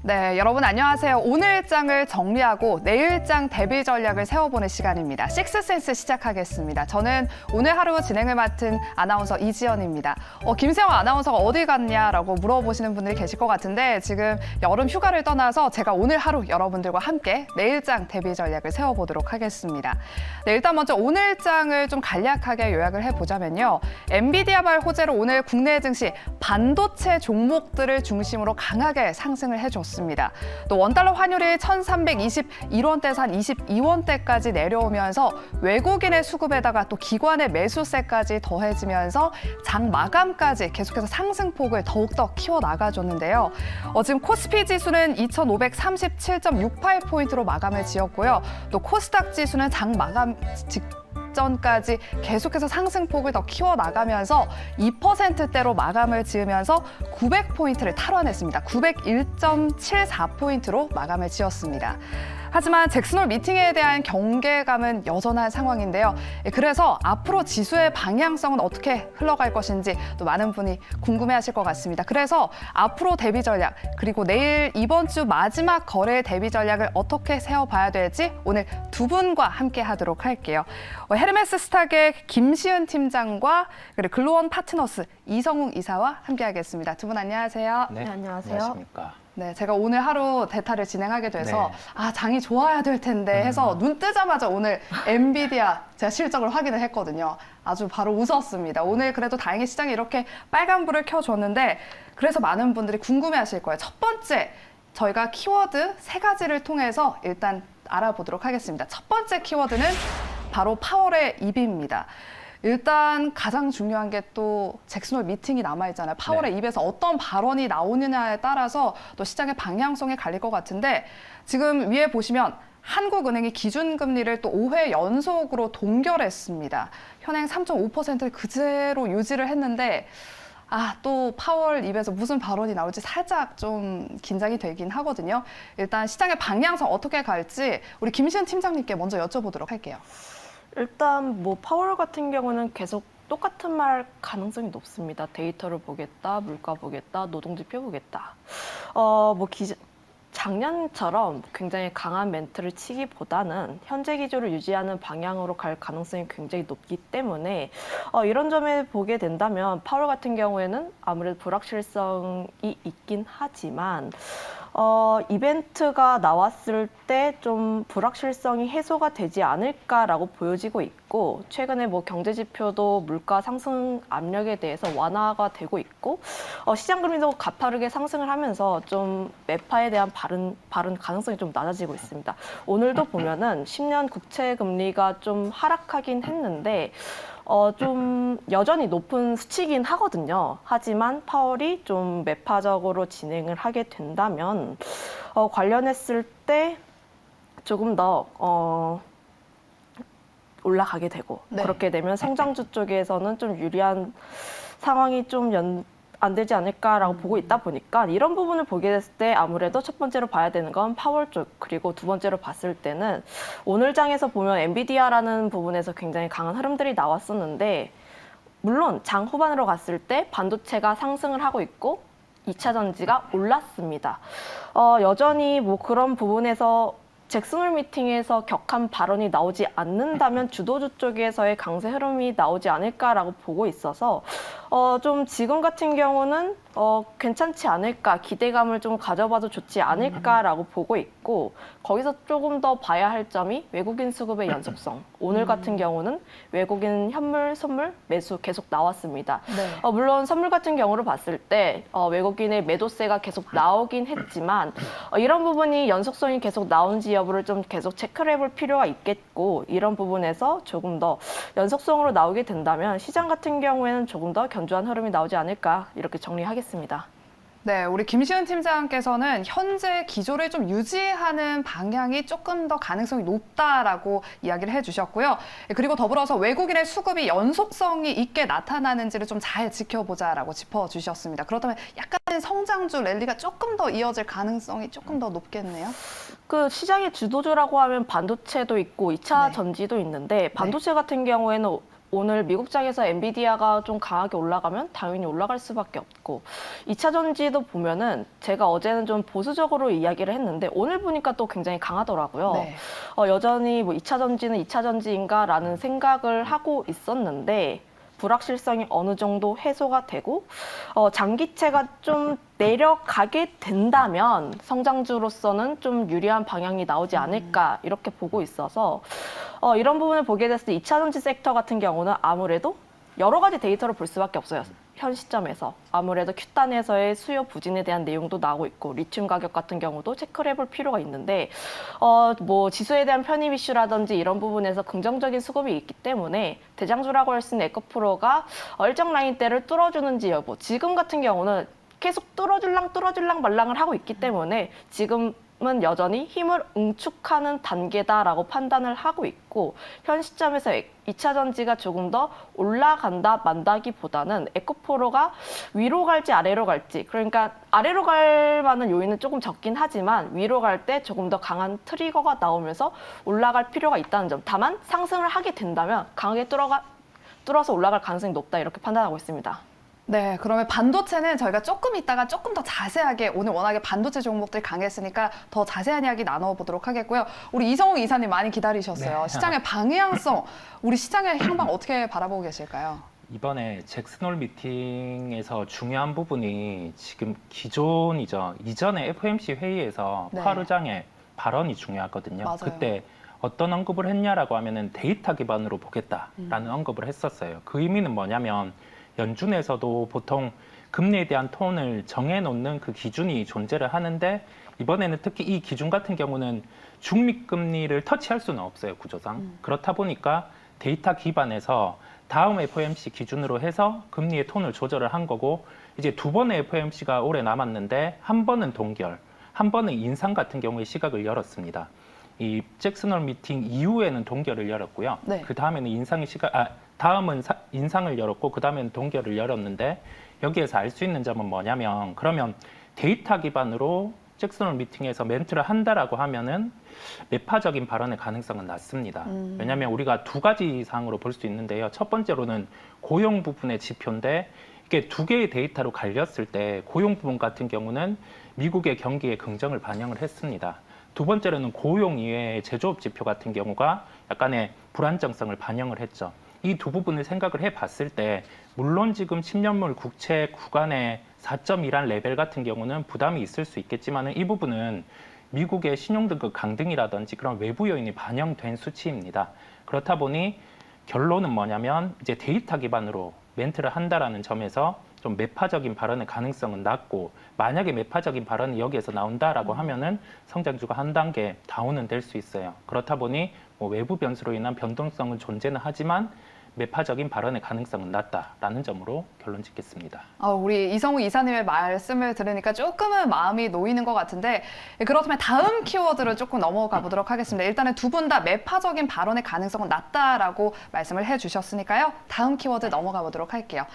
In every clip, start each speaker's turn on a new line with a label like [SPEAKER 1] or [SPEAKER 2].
[SPEAKER 1] 네, 여러분 안녕하세요. 오늘 장을 정리하고 내일 장 대비 전략을 세워보는 시간입니다. 식스센스 시작하겠습니다. 저는 오늘 하루 진행을 맡은 아나운서 이지연입니다. 김세영 아나운서가 어디 갔냐라고 물어보시는 분들이 계실 것 같은데 지금 여름 휴가를 떠나서 제가 오늘 하루 여러분들과 함께 내일 장 대비 전략을 세워보도록 하겠습니다. 네, 일단 먼저 오늘 장을 좀 간략하게 요약을 해보자면요. 엔비디아발 호재로 오늘 국내 증시 반도체 종목들을 중심으로 강하게 상승을 해줬습니다. 또 원달러 환율이 1,321원대에서 한 22원대까지 내려오면서 외국인의 수급에다가 또 기관의 매수세까지 더해지면서 장 마감까지 계속해서 상승폭을 더욱더 키워나가줬는데요. 지금 코스피 지수는 2,537.68포인트로 마감을 지었고요. 또 코스닥 지수는 장 마감 직전까지 계속해서 상승폭을 더 키워나가면서 2%대로 마감을 지으면서 900포인트를 탈환했습니다. 901.74포인트로 마감을 지었습니다. 하지만 잭슨홀 미팅에 대한 경계감은 여전한 상황인데요. 그래서 앞으로 지수의 방향성은 어떻게 흘러갈 것인지 또 많은 분이 궁금해하실 것 같습니다. 그래서 앞으로 대비 전략 그리고 내일 이번 주 마지막 거래 대비 전략을 어떻게 세워봐야 될지 오늘 두 분과 함께 하도록 할게요. 헤르메스 스탁의 김시은 팀장과 그리고 글로원 파트너스 이성웅 이사와 함께하겠습니다. 두 분 안녕하세요.
[SPEAKER 2] 네,
[SPEAKER 3] 안녕하세요.
[SPEAKER 2] 안녕하십니까.
[SPEAKER 1] 네, 제가 오늘 하루 대타를 진행하게 돼서
[SPEAKER 2] 네.
[SPEAKER 1] 장이 좋아야 될 텐데 해서 눈 뜨자마자 오늘 엔비디아 제가 실적을 확인을 했거든요. 아주 바로 웃었습니다. 오늘 그래도 다행히 시장이 이렇게 빨간불을 켜줬는데 그래서 많은 분들이 궁금해하실 거예요. 첫 번째, 저희가 키워드 3가지를 통해서 일단 알아보도록 하겠습니다. 첫 번째 키워드는 바로 파월의 입입니다. 일단 가장 중요한 게 또 잭슨홀 미팅이 남아있잖아요. 파월의 입에서 어떤 발언이 나오느냐에 따라서 또 시장의 방향성이 갈릴 것 같은데 지금 위에 보시면 한국은행이 기준금리를 또 5회 연속으로 동결했습니다. 현행 3.5%를 그대로 유지를 했는데 또 파월 입에서 무슨 발언이 나올지 살짝 좀 긴장이 되긴 하거든요. 일단 시장의 방향성 어떻게 갈지 우리 김시은 팀장님께 먼저 여쭤보도록 할게요.
[SPEAKER 3] 일단 파월 같은 경우는 계속 똑같은 말 가능성이 높습니다. 데이터를 보겠다, 물가 보겠다, 노동지표 보겠다. 작년처럼 굉장히 강한 멘트를 치기보다는 현재 기조를 유지하는 방향으로 갈 가능성이 굉장히 높기 때문에 이런 점에 보게 된다면 파월 같은 경우에는 아무래도 불확실성이 있긴 하지만 이벤트가 나왔을 때 좀 불확실성이 해소가 되지 않을까라고 보여지고 있고 최근에 경제 지표도 물가 상승 압력에 대해서 완화가 되고 있고 시장 금리도 가파르게 상승을 하면서 좀 매파에 대한 발은 가능성이 좀 낮아지고 있습니다. 오늘도 보면은 10년 국채 금리가 좀 하락하긴 했는데 좀 여전히 높은 수치긴 하거든요. 하지만 파월이 좀 매파적으로 진행을 하게 된다면 관련했을 때 조금 더 올라가게 되고 그렇게 되면 성장주 쪽에서는 좀 유리한 상황이 좀 안 되지 않을까라고 보고 있다 보니까 이런 부분을 보게 됐을 때 아무래도 첫 번째로 봐야 되는 건 파월 쪽 그리고 두 번째로 봤을 때는 오늘 장에서 보면 엔비디아라는 부분에서 굉장히 강한 흐름들이 나왔었는데 물론 장 후반으로 갔을 때 반도체가 상승을 하고 있고 2차 전지가 올랐습니다. 여전히 그런 부분에서 잭슨홀 미팅에서 격한 발언이 나오지 않는다면 주도주 쪽에서의 강세 흐름이 나오지 않을까라고 보고 있어서 좀 지금 같은 경우는 괜찮지 않을까, 기대감을 좀 가져봐도 좋지 않을까라고 보고 있고 거기서 조금 더 봐야 할 점이 외국인 수급의 연속성. 오늘 같은 경우는 외국인 현물, 선물, 매수 계속 나왔습니다.
[SPEAKER 1] 네.
[SPEAKER 3] 물론 선물 같은 경우를 봤을 때 외국인의 매도세가 계속 나오긴 했지만 이런 부분이 연속성이 계속 나온지 여부를 좀 계속 체크를 해볼 필요가 있겠고 이런 부분에서 조금 더 연속성으로 나오게 된다면 시장 같은 경우에는 조금 더 견조한 흐름이 나오지 않을까 이렇게 정리하겠습니다.
[SPEAKER 1] 네, 우리 김시은 팀장께서는 현재 기조를 좀 유지하는 방향이 조금 더 가능성이 높다라고 이야기를 해주셨고요. 그리고 더불어서 외국인의 수급이 연속성이 있게 나타나는지를 좀 잘 지켜보자라고 짚어주셨습니다. 그렇다면 약간의 성장주 랠리가 조금 더 이어질 가능성이 조금 더 높겠네요.
[SPEAKER 3] 그 시장의 주도주라고 하면 반도체도 있고 2차 전지도 있는데 반도체 같은 경우에는 오늘 미국장에서 엔비디아가 좀 강하게 올라가면 당연히 올라갈 수밖에 없고 2차 전지도 보면은 제가 어제는 좀 보수적으로 이야기를 했는데 오늘 보니까 또 굉장히 강하더라고요.
[SPEAKER 1] 네.
[SPEAKER 3] 여전히 뭐 2차 전지는 2차 전지인가라는 생각을 하고 있었는데 불확실성이 어느 정도 해소가 되고 장기채가 좀 내려가게 된다면 성장주로서는 좀 유리한 방향이 나오지 않을까 이렇게 보고 있어서 이런 부분을 보게 됐을 때 2차 전지 섹터 같은 경우는 아무래도 여러 가지 데이터를 볼 수밖에 없어요. 현 시점에서 아무래도 Q단에서의 수요 부진에 대한 내용도 나오고 있고 리튬 가격 같은 경우도 체크를 해볼 필요가 있는데 뭐 지수에 대한 편입 이슈라든지 이런 부분에서 긍정적인 수급이 있기 때문에 대장주라고 할 수 있는 에코프로가 일정 라인대를 뚫어주는지 여부 지금 같은 경우는 계속 뚫어줄랑 말랑을 하고 있기 때문에 지금은 여전히 힘을 응축하는 단계다라고 판단을 하고 있고 현 시점에서 2차 전지가 조금 더 올라간다 만다기보다는 에코프로가 위로 갈지 아래로 갈지 그러니까 아래로 갈 만한 요인은 조금 적긴 하지만 위로 갈 때 조금 더 강한 트리거가 나오면서 올라갈 필요가 있다는 점 다만 상승을 하게 된다면 강하게 뚫어서 올라갈 가능성이 높다 이렇게 판단하고 있습니다.
[SPEAKER 1] 네, 그러면 반도체는 저희가 조금 이따가 조금 더 자세하게 오늘 워낙에 반도체 종목들이 강했으니까 더 자세한 이야기 나눠보도록 하겠고요. 우리 이성욱 이사님 많이 기다리셨어요.
[SPEAKER 2] 네.
[SPEAKER 1] 시장의 방향성, 우리 시장의 향방 어떻게 바라보고 계실까요?
[SPEAKER 2] 이번에 잭슨홀 미팅에서 중요한 부분이 지금 기존이죠. 이전에 FOMC 회의에서
[SPEAKER 1] 네.
[SPEAKER 2] 파월 의장의 발언이 중요하거든요.
[SPEAKER 1] 맞아요.
[SPEAKER 2] 그때 어떤 언급을 했냐라고 하면은 데이터 기반으로 보겠다라는 언급을 했었어요. 그 의미는 뭐냐면 연준에서도 보통 금리에 대한 톤을 정해놓는 그 기준이 존재를 하는데 이번에는 특히 이 기준 같은 경우는 중립금리를 터치할 수는 없어요, 구조상. 그렇다 보니까 데이터 기반에서 다음 FOMC 기준으로 해서 금리의 톤을 조절을 한 거고 이제 두 번의 FOMC가 올해 남았는데 한 번은 동결, 한 번은 인상 같은 경우에 시각을 열었습니다. 이 잭슨홀 미팅 이후에는 동결을 열었고요.
[SPEAKER 1] 네.
[SPEAKER 2] 그 다음에는 다음은 인상을 열었고 그 다음에는 동결을 열었는데 여기에서 알 수 있는 점은 뭐냐면 그러면 데이터 기반으로 잭슨홀 미팅에서 멘트를 한다라고 하면은 매파적인 발언의 가능성은 낮습니다. 왜냐하면 우리가 두 가지 사항으로 볼 수 있는데요. 첫 번째로는 고용 부분의 지표인데 이게 두 개의 데이터로 갈렸을 때 고용 부분 같은 경우는 미국의 경기에 긍정을 반영을 했습니다. 두 번째로는 고용 이외의 제조업 지표 같은 경우가 약간의 불안정성을 반영을 했죠. 이 두 부분을 생각을 해봤을 때 물론 지금 10년물 국채 구간의 4.1한 레벨 같은 경우는 부담이 있을 수 있겠지만 이 부분은 미국의 신용등급 강등이라든지 그런 외부 요인이 반영된 수치입니다. 그렇다 보니 결론은 뭐냐면 이제 데이터 기반으로 멘트를 한다라는 점에서 좀 매파적인 발언의 가능성은 낮고 만약에 매파적인 발언이 여기에서 나온다라고 하면은 성장주가 한 단계 다운은 될 수 있어요. 그렇다 보니 뭐 외부 변수로 인한 변동성은 존재는 하지만 매파적인 발언의 가능성은 낮다라는 점으로 결론 짓겠습니다.
[SPEAKER 1] 우리 이성욱 이사님의 말씀을 들으니까 조금은 마음이 놓이는 것 같은데 그렇다면 다음 키워드를 조금 넘어가 보도록 하겠습니다. 일단은 두 분 다 매파적인 발언의 가능성은 낮다라고 말씀을 해주셨으니까요. 다음 키워드 넘어가 보도록 할게요.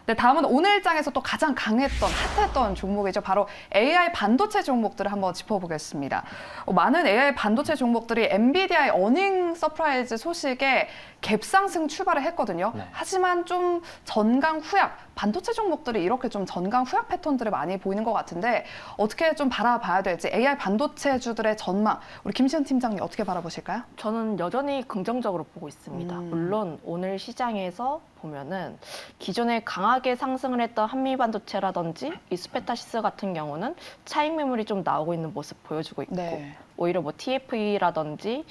[SPEAKER 1] 네, 다음은 오늘장에서 또 가장 강했던, 핫했던 종목이죠. 바로 AI 반도체 종목들을 한번 짚어보겠습니다. 많은 AI 반도체 종목들이 엔비디아의 어닝 서프라이즈 소식에 갭상승 출발을 했거든요.
[SPEAKER 2] 네.
[SPEAKER 1] 하지만 좀 전강 후약, 반도체 종목들이 이렇게 좀 전강 후약 패턴들을 많이 보이는 것 같은데 어떻게 좀 바라봐야 될지 AI 반도체주들의 전망, 우리 김시은 팀장님 어떻게 바라보실까요?
[SPEAKER 3] 저는 여전히 긍정적으로 보고 있습니다. 물론 오늘 시장에서 보면은 기존에 강하게 상승을 했던 한미반도체라든지 이스페타시스 같은 경우는 차익 매물이 좀 나오고 있는 모습 보여주고 있고
[SPEAKER 1] 네.
[SPEAKER 3] 오히려 뭐 TFE라든지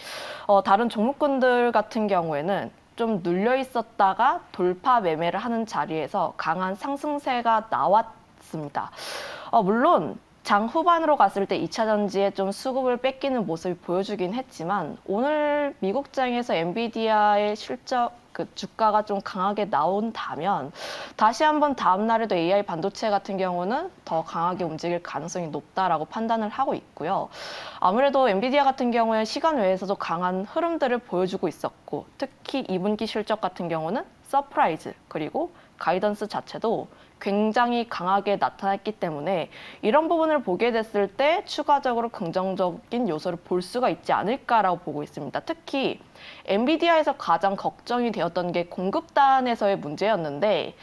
[SPEAKER 3] 다른 종목군들 같은 경우에는 좀 눌려 있었다가 돌파 매매를 하는 자리에서 강한 상승세가 나왔습니다. 물론 장 후반으로 갔을 때 2차 전지에 좀 수급을 뺏기는 모습이 보여주긴 했지만 오늘 미국장에서 엔비디아의 실적 주가가 좀 강하게 나온다면 다시 한번 다음 날에도 AI 반도체 같은 경우는 더 강하게 움직일 가능성이 높다라고 판단을 하고 있고요. 아무래도 엔비디아 같은 경우에 시간 외에서도 강한 흐름들을 보여주고 있었고 특히 2분기 실적 같은 경우는 서프라이즈 그리고 가이던스 자체도 굉장히 강하게 나타났기 때문에 이런 부분을 보게 됐을 때 추가적으로 긍정적인 요소를 볼 수가 있지 않을까라고 보고 있습니다. 특히 엔비디아에서 가장 걱정이 되었던 게 공급단에서의 문제였는데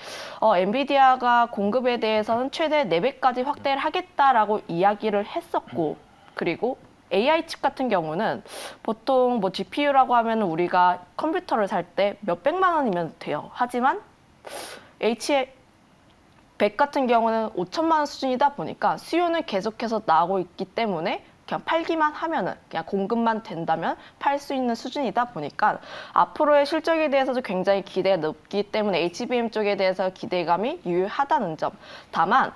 [SPEAKER 3] 엔비디아가 공급에 대해서는 최대 4배까지 확대를 하겠다라고 이야기를 했었고, 그리고 AI 칩 같은 경우는 보통 뭐 GPU라고 하면 우리가 컴퓨터를 살 때 몇백만 원이면 돼요. 하지만 H100 같은 경우는 5천만 원 수준이다 보니까 수요는 계속해서 나오고 있기 때문에 그냥 팔기만 하면은, 그냥 공급만 된다면 팔 수 있는 수준이다 보니까 앞으로의 실적에 대해서도 굉장히 기대가 높기 때문에 HBM 쪽에 대해서 기대감이 유효하다는 점. 다만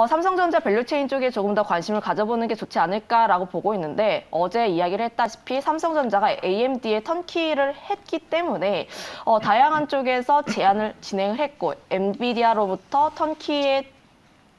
[SPEAKER 3] 삼성전자 밸류체인 쪽에 조금 더 관심을 가져보는 게 좋지 않을까라고 보고 있는데, 어제 이야기를 했다시피 삼성전자가 AMD에 턴키를 했기 때문에 다양한 쪽에서 제안을 진행을 했고, 엔비디아로부터 턴키에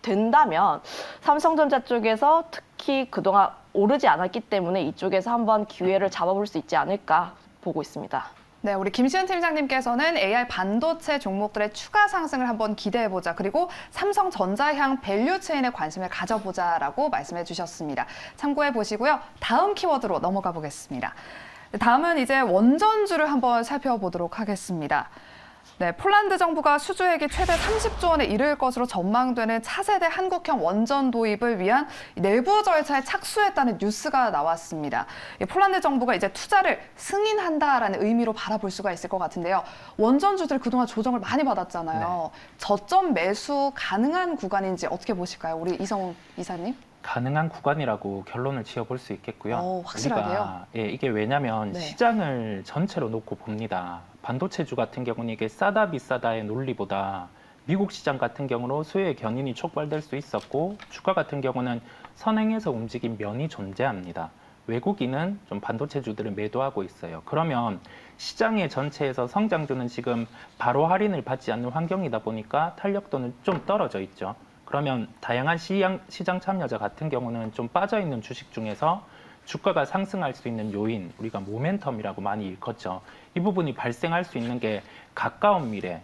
[SPEAKER 3] 된다면 삼성전자 쪽에서 특히 그동안 오르지 않았기 때문에 이쪽에서 한번 기회를 잡아볼 수 있지 않을까 보고 있습니다.
[SPEAKER 1] 네, 우리 김시은 팀장님께서는 AI 반도체 종목들의 추가 상승을 한번 기대해보자. 그리고 삼성전자향 밸류체인에 관심을 가져보자라고 말씀해 주셨습니다. 참고해 보시고요. 다음 키워드로 넘어가 보겠습니다. 다음은 이제 원전주를 한번 살펴보도록 하겠습니다. 네, 폴란드 정부가 수주액이 최대 30조 원에 이를 것으로 전망되는 차세대 한국형 원전 도입을 위한 내부 절차에 착수했다는 뉴스가 나왔습니다. 폴란드 정부가 이제 투자를 승인한다라는 의미로 바라볼 수가 있을 것 같은데요. 원전주들 그동안 조정을 많이 받았잖아요. 네. 저점 매수 가능한 구간인지 어떻게 보실까요? 우리 이성훈 이사님?
[SPEAKER 2] 가능한 구간이라고 결론을 지어볼 수 있겠고요.
[SPEAKER 1] 확실하게요?
[SPEAKER 2] 이게 왜냐하면
[SPEAKER 1] 네.
[SPEAKER 2] 시장을 전체로 놓고 봅니다. 반도체주 같은 경우는 이게 싸다 비싸다의 논리보다 미국 시장 같은 경우로 수요의 견인이 촉발될 수 있었고, 주가 같은 경우는 선행해서 움직인 면이 존재합니다. 외국인은 좀 반도체주들을 매도하고 있어요. 그러면 시장의 전체에서 성장주는 지금 바로 할인을 받지 않는 환경이다 보니까 탄력도는 좀 떨어져 있죠. 그러면 다양한 시장 참여자 같은 경우는 좀 빠져있는 주식 중에서 주가가 상승할 수 있는 요인, 우리가 모멘텀이라고 많이 일컫죠. 이 부분이 발생할 수 있는 게 가까운 미래,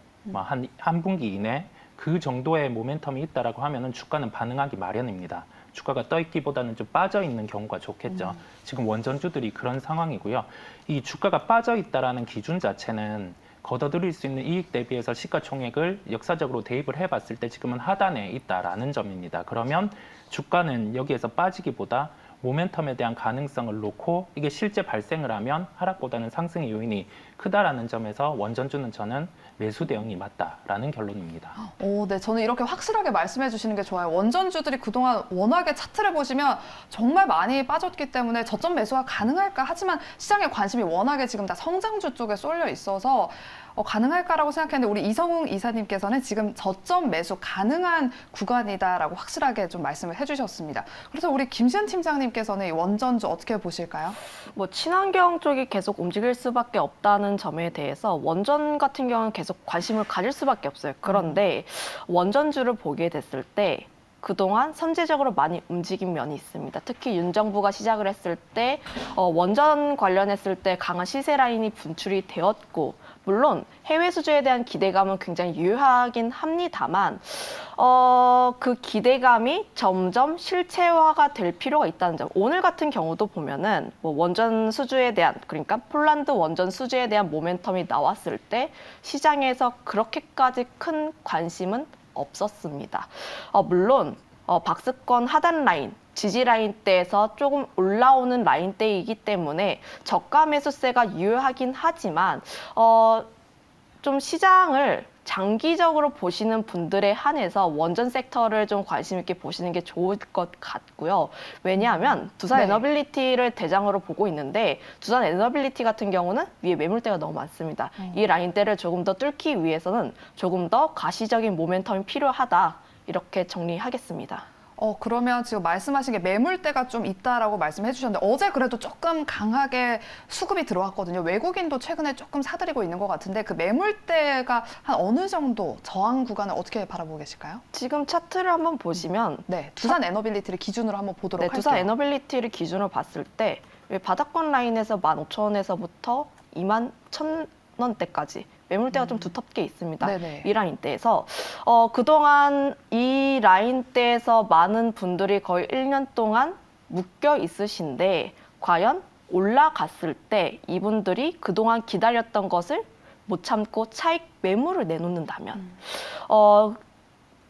[SPEAKER 2] 한 분기 이내 그 정도의 모멘텀이 있다라고 하면은 주가는 반응하기 마련입니다. 주가가 떠 있기보다는 좀 빠져 있는 경우가 좋겠죠. 지금 원전주들이 그런 상황이고요. 이 주가가 빠져 있다라는 기준 자체는 걷어들일 수 있는 이익 대비해서 시가총액을 역사적으로 대입을 해봤을 때 지금은 하단에 있다라는 점입니다. 그러면 주가는 여기에서 빠지기보다 모멘텀에 대한 가능성을 놓고 이게 실제 발생을 하면 하락보다는 상승의 요인이 크다라는 점에서 원전주는 저는 매수 대응이 맞다라는 결론입니다.
[SPEAKER 1] 네, 저는 이렇게 확실하게 말씀해 주시는 게 좋아요. 원전주들이 그동안 워낙에 차트를 보시면 정말 많이 빠졌기 때문에 저점 매수가 가능할까? 하지만 시장의 관심이 워낙에 지금 다 성장주 쪽에 쏠려 있어서 가능할까라고 생각했는데, 우리 이성웅 이사님께서는 지금 저점 매수 가능한 구간이다라고 확실하게 좀 말씀을 해주셨습니다. 그래서 우리 김시은 팀장님께서는 이 원전주 어떻게 보실까요?
[SPEAKER 3] 뭐 친환경 쪽이 계속 움직일 수밖에 없다는 점에 대해서 원전 같은 경우는 계속 관심을 가질 수밖에 없어요. 그런데 원전주를 보게 됐을 때 그동안 선제적으로 많이 움직인 면이 있습니다. 특히 윤 정부가 시작을 했을 때 원전 관련했을 때 강한 시세 라인이 분출이 되었고, 물론 해외 수주에 대한 기대감은 굉장히 유효하긴 합니다만 그 기대감이 점점 실체화가 될 필요가 있다는 점. 오늘 같은 경우도 보면은 뭐 원전 수주에 대한, 그러니까 폴란드 원전 수주에 대한 모멘텀이 나왔을 때 시장에서 그렇게까지 큰 관심은 없었습니다. 물론 박스권 하단 라인, 지지 라인대에서 조금 올라오는 라인대이기 때문에 저가 매수세가 유효하긴 하지만 좀 시장을 장기적으로 보시는 분들에 한해서 원전 섹터를 좀 관심 있게 보시는 게 좋을 것 같고요. 왜냐하면 두산 에너빌리티를 대장으로 보고 있는데, 두산 에너빌리티 같은 경우는 위에 매물대가 너무 많습니다. 이 라인대를 조금 더 뚫기 위해서는 조금 더 가시적인 모멘텀이 필요하다, 이렇게 정리하겠습니다.
[SPEAKER 1] 그러면 지금 말씀하신 게 매물대가 좀 있다라고 말씀해 주셨는데, 어제 그래도 조금 강하게 수급이 들어왔거든요. 외국인도 최근에 조금 사들이고 있는 것 같은데, 그 매물대가 한 어느 정도 저항 구간을 어떻게 바라보고 계실까요?
[SPEAKER 3] 지금 차트를 한번 보시면
[SPEAKER 1] 두산 에너빌리티를 기준으로 한번 보도록 할게요.
[SPEAKER 3] 두산 에너빌리티를 기준으로 봤을 때 바닥권 라인에서 15,000원에서부터 원대까지 매물대가 좀 두텁게 있습니다.
[SPEAKER 1] 네네.
[SPEAKER 3] 이 라인대에서 그동안 이 라인대에서 많은 분들이 거의 1년 동안 묶여 있으신데 과연 올라갔을 때 이분들이 그동안 기다렸던 것을 못 참고 차익 매물을 내놓는다면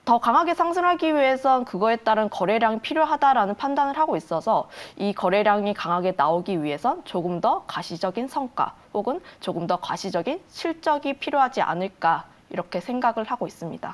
[SPEAKER 3] 더 강하게 상승하기 위해선 그거에 따른 거래량이 필요하다라는 판단을 하고 있어서 이 거래량이 강하게 나오기 위해선 조금 더 가시적인 성과 혹은 조금 더 가시적인 실적이 필요하지 않을까 이렇게 생각을 하고 있습니다.